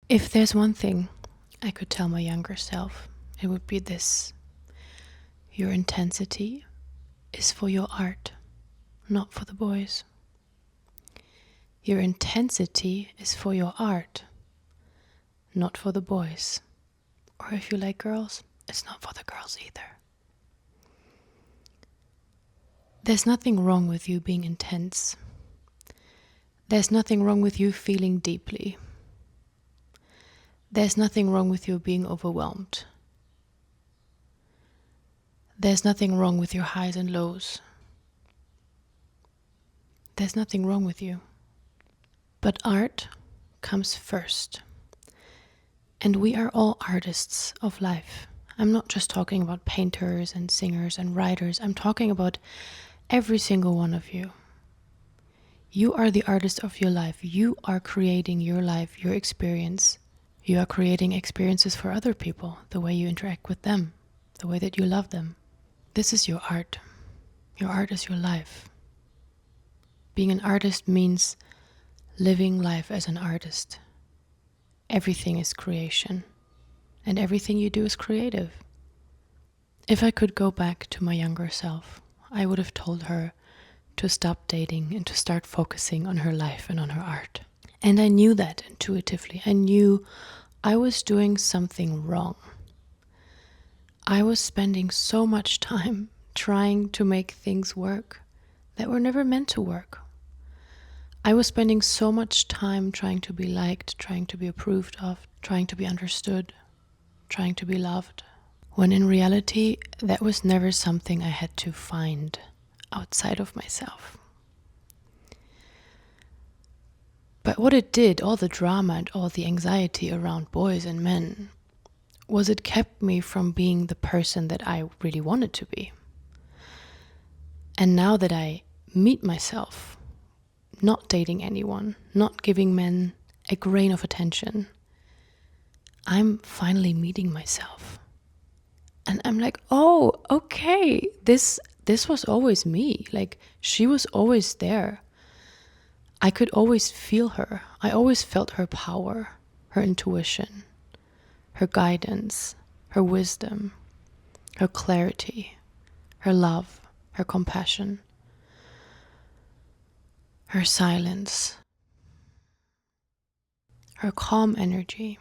If there's one thing I could tell my younger self, it would be this. Your intensity is for your art, not for the boys. Your intensity is for your art, not for the boys. Or if you like girls, it's not for the girls either. There's nothing wrong with you being intense. There's nothing wrong with you feeling deeply. There's nothing wrong with you being overwhelmed. There's nothing wrong with your highs and lows. There's nothing wrong with you. But art comes first. And we are all artists of life. I'm not just talking about painters and singers and writers. I'm talking about every single one of you. You are the artist of your life. You are creating your life, your experience. You are creating experiences for other people, the way you interact with them, the way that you love them. This is your art. Your art is your life. Being an artist means living life as an artist. Everything is creation, and everything you do is creative. If I could go back to my younger self, I would have told her to stop dating and to start focusing on her life and on her art. And I knew that intuitively. I knew I was doing something wrong. I was spending so much time trying to make things work that were never meant to work. I was spending so much time trying to be liked, trying to be approved of, trying to be understood, trying to be loved, when in reality, that was never something I had to find outside of myself. But what it did, all the drama and all the anxiety around boys and men, was it kept me from being the person that I really wanted to be. And now that I meet myself, not dating anyone, not giving men a grain of attention, I'm finally meeting myself. And I'm like, oh, okay, this was always me. Like, she was always there. I could always feel her. I always felt her power, her intuition, her guidance, her wisdom, her clarity, her love, her compassion, her silence, her calm energy,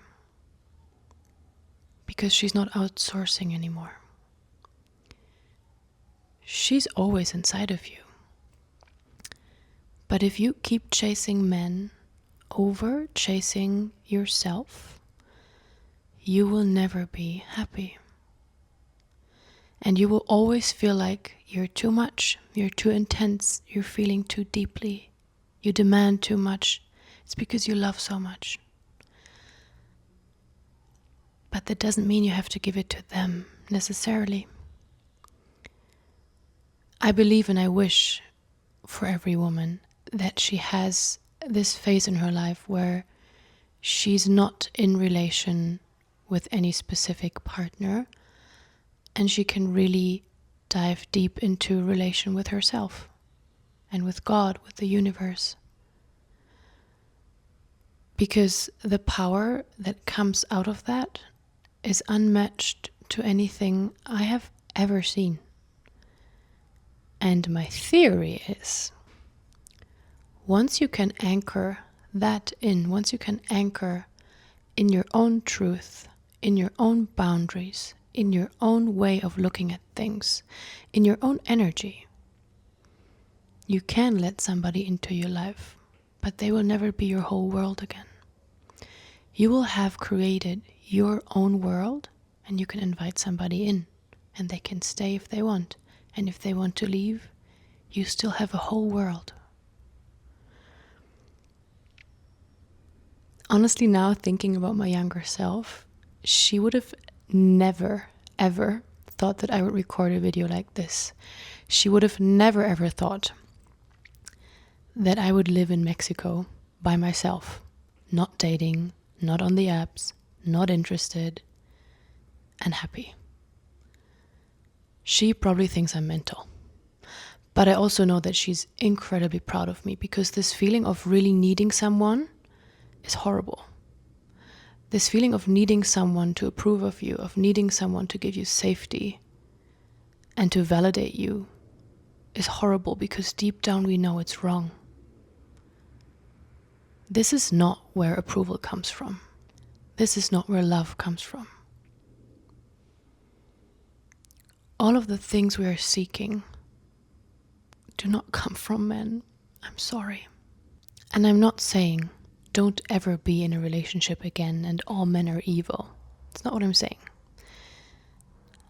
because she's not outsourcing anymore. She's always inside of you. But if you keep chasing men over chasing yourself, you will never be happy. And you will always feel like you're too much, you're too intense, you're feeling too deeply, you demand too much. It's because you love so much. But that doesn't mean you have to give it to them necessarily. I believe and I wish for every woman that she has this phase in her life where she's not in relation with any specific partner, and she can really dive deep into relation with herself and with God, with the universe. Because the power that comes out of that is unmatched to anything I have ever seen. And my theory is, once you can anchor that in, once you can anchor in your own truth, in your own boundaries, in your own way of looking at things, in your own energy, you can let somebody into your life, but they will never be your whole world again. You will have created your own world, and you can invite somebody in, and they can stay if they want. And if they want to leave, you still have a whole world. Honestly, now thinking about my younger self, she would have never, ever thought that I would record a video like this. She would have never, ever thought that I would live in Mexico by myself, not dating, not on the apps, not interested, and happy. She probably thinks I'm mental. But I also know that she's incredibly proud of me, because this feeling of really needing someone is horrible. This feeling of needing someone to approve of you, of needing someone to give you safety and to validate you, is horrible because deep down we know it's wrong. This is not where approval comes from. This is not where love comes from. All of the things we are seeking do not come from men. I'm sorry. And I'm not saying don't ever be in a relationship again and all men are evil. It's not what I'm saying.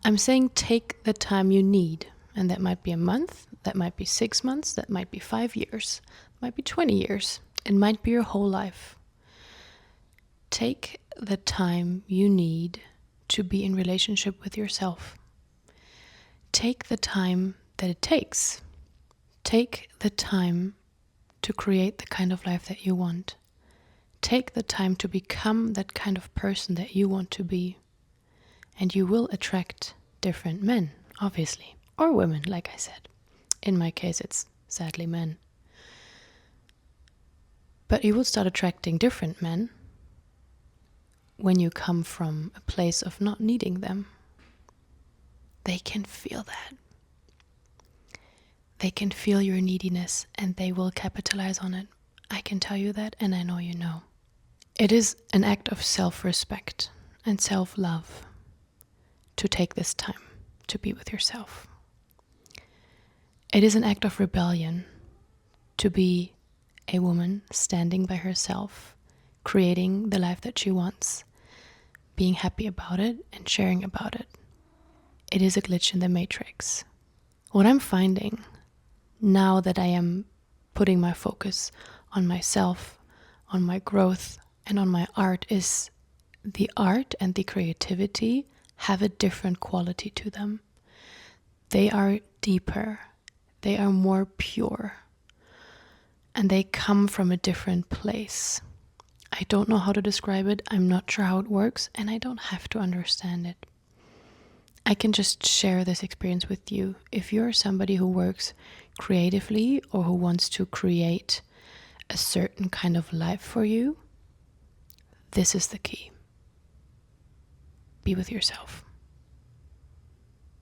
I'm saying take the time you need, and that might be a month, that might be 6 months, that might be 5 years, it might be 20 years, it might be your whole life. Take the time you need to be in relationship with yourself. Take the time that it takes. Take the time to create the kind of life that you want. Take the time to become that kind of person that you want to be. And you will attract different men, obviously. Or women, like I said. In my case, it's sadly men. But you will start attracting different men when you come from a place of not needing them. They can feel that. They can feel your neediness and they will capitalize on it. I can tell you that, and I know you know. It is an act of self-respect and self-love to take this time to be with yourself. It is an act of rebellion to be a woman standing by herself, creating the life that she wants, being happy about it and sharing about it. It is a glitch in the matrix. What I'm finding now that I am putting my focus on myself, on my growth, and on my art is the art and the creativity have a different quality to them. They are deeper, they are more pure, and they come from a different place. I don't know how to describe it, I'm not sure how it works, and I don't have to understand it. I can just share this experience with you. If you're somebody who works creatively or who wants to create a certain kind of life for you, this is the key. Be with yourself.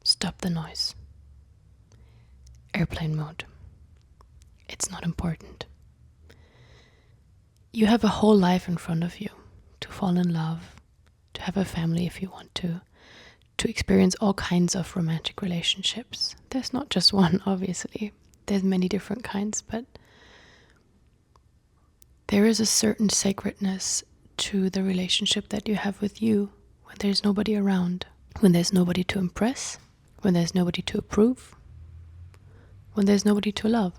Stop the noise. Airplane mode. It's not important. You have a whole life in front of you to fall in love, to have a family if you want to experience all kinds of romantic relationships. There's not just one, obviously. There's many different kinds, but there is a certain sacredness to the relationship that you have with you when there's nobody around, when there's nobody to impress, when there's nobody to approve, when there's nobody to love.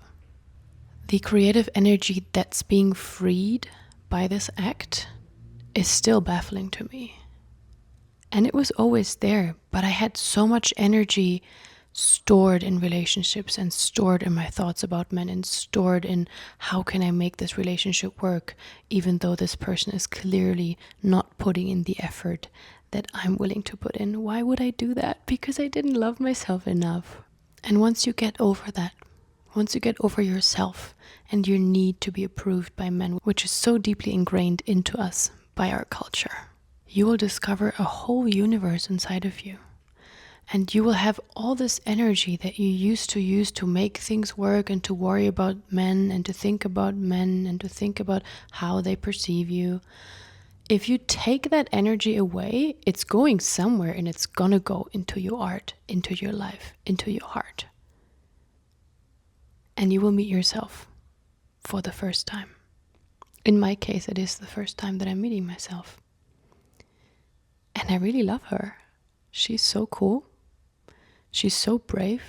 The creative energy that's being freed by this act is still baffling to me. And it was always there, but I had so much energy stored in relationships and stored in my thoughts about men and stored in how can I make this relationship work, even though this person is clearly not putting in the effort that I'm willing to put in. Why would I do that? Because I didn't love myself enough. And once you get over that, once you get over yourself and your need to be approved by men, which is so deeply ingrained into us by our culture, you will discover a whole universe inside of you. And you will have all this energy that you used to use to make things work and to worry about men and to think about men and to think about how they perceive you. If you take that energy away, it's going somewhere and it's gonna go into your art, into your life, into your heart. And you will meet yourself for the first time. In my case, it is the first time that I'm meeting myself. And I really love her. She's so cool. She's so brave.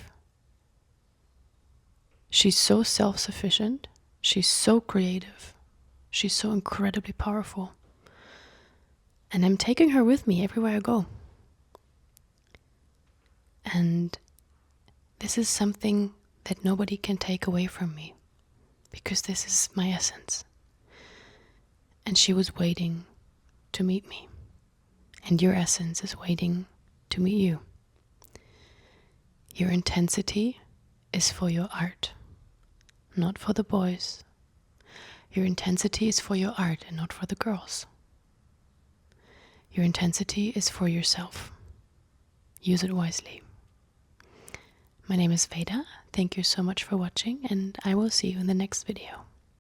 She's so self-sufficient. She's so creative. She's so incredibly powerful. And I'm taking her with me everywhere I go. And this is something that nobody can take away from me, because this is my essence. And she was waiting to meet me. And your essence is waiting to meet you. Your intensity is for your art, not for the boys. Your intensity is for your art and not for the girls. Your intensity is for yourself. Use it wisely. My name is Veda. Thank you so much for watching, and I will see you in the next video.